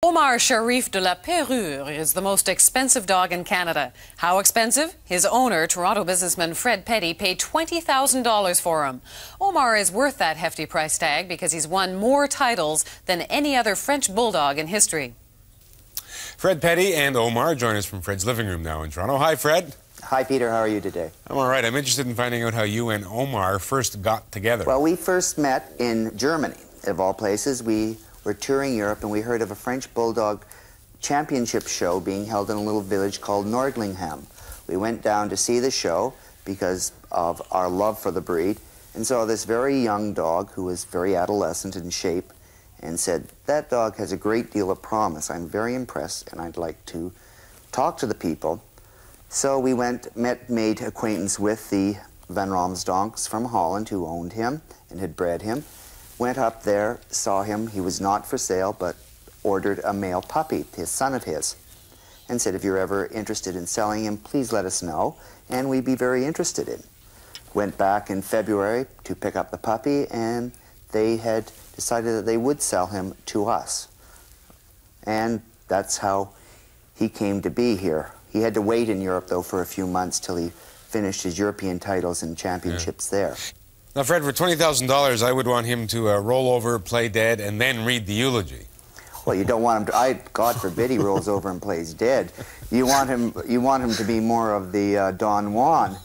Omar Sharif de la Perrure is the most expensive dog in Canada. How expensive? His owner, Toronto businessman Fred Petty, paid $20,000 for him. Omar is worth that hefty price tag because he's won more titles than any other French bulldog in history. Fred Petty and Omar join us from Fred's living room now in Toronto. Hi, Fred. Hi, Peter. How are you today? I'm all right. I'm interested in finding out how you and Omar first got together. Well, we first met in Germany, of all places. We were touring Europe, and we heard of a French Bulldog championship show being held in a little village called Nordlingham. We went down to see the show because of our love for the breed, and saw this very young dog who was very adolescent in shape, and said, "That dog has a great deal of promise. I'm very impressed, and I'd like to talk to the people." So we made acquaintance with the Van Ramsdonks from Holland who owned him and had bred him. Went up there, saw him. He was not for sale, but ordered a male puppy, his son of his, and said, "If you're ever interested in selling him, please let us know, and we'd be very interested in." Went back in February to pick up the puppy, and they had decided that they would sell him to us. And that's how he came to be here. He had to wait in Europe, though, for a few months till he finished his European titles and championships there. Now, Fred, for $20,000, I would want him to roll over, play dead, and then read the eulogy. Well, you don't want him to. God forbid he rolls over and plays dead. You want him to be more of the Don Juan.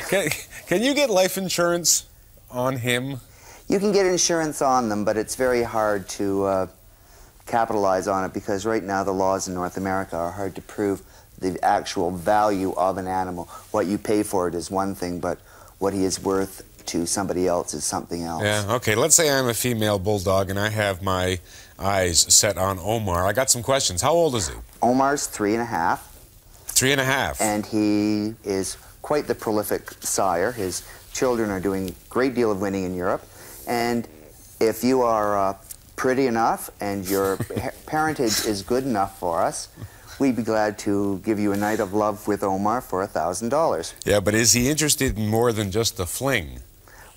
Can you get life insurance on him? You can get insurance on them, but it's very hard to capitalize on it because right now the laws in North America are hard to prove the actual value of an animal. What you pay for it is one thing, but what he is worth to somebody else is something else. Yeah, okay. Let's say I'm a female bulldog and I have my eyes set on Omar. I got some questions. How old is he? Omar's 3.5. 3.5. And he is quite the prolific sire. His children are doing a great deal of winning in Europe. And if you are pretty enough and your parentage is good enough for us, we'd be glad to give you a night of love with Omar for $1,000. Yeah, but is he interested in more than just a fling?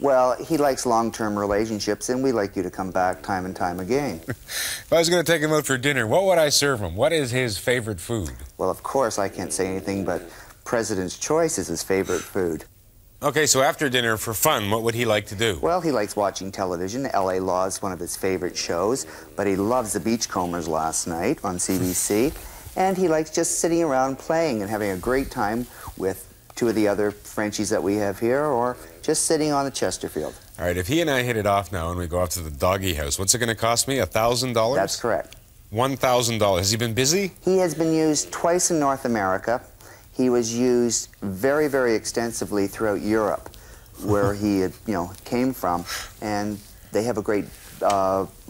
Well, he likes long-term relationships, and we'd like you to come back time and time again. If I was going to take him out for dinner, what would I serve him? What is his favorite food? Well, of course, I can't say anything, but President's Choice is his favorite food. Okay, so after dinner, for fun, what would he like to do? Well, he likes watching television. L.A. Law is one of his favorite shows, but he loves The Beachcombers last night on CBC, and he likes just sitting around playing and having a great time with two of the other Frenchies that we have here, or just sitting on the Chesterfield. All right, if he and I hit it off now and we go off to the doggy house, what's it going to cost me, $1,000? That's correct. $1,000. Has he been busy? He has been used twice in North America. He was used very, very extensively throughout Europe, where he had, came from, and they have a great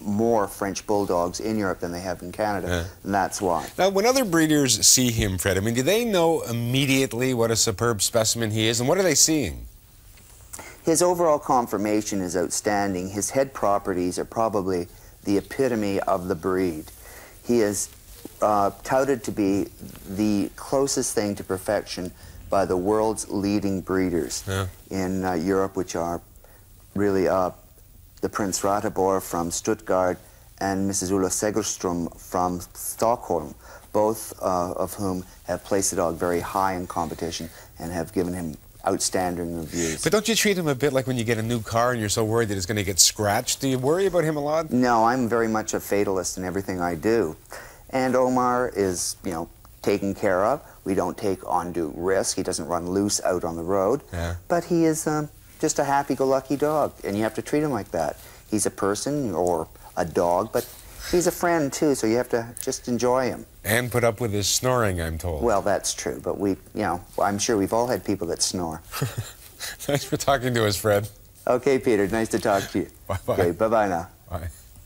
more French bulldogs in Europe than they have in Canada, and that's why. Now, when other breeders see him, Fred, I mean, do they know immediately what a superb specimen he is, and what are they seeing? His overall conformation is outstanding. His head properties are probably the epitome of the breed. He is touted to be the closest thing to perfection by the world's leading breeders in Europe, which are really the Prince Ratibor from Stuttgart and Mrs. Ulla Segerström from Stockholm, both of whom have placed the dog very high in competition and have given him outstanding reviews. But don't you treat him a bit like when you get a new car and you're so worried that it's going to get scratched? Do you worry about him a lot? No, I'm very much a fatalist in everything I do. And Omar is, taken care of. We don't take undue risk. He doesn't run loose out on the road. Yeah. But he is just a happy-go-lucky dog, and you have to treat him like that. He's a person or a dog, but he's a friend, too, so you have to just enjoy him. And put up with his snoring, I'm told. Well, that's true, but I'm sure we've all had people that snore. Thanks for talking to us, Fred. Okay, Peter, nice to talk to you. Bye-bye. Okay, bye-bye now. Bye.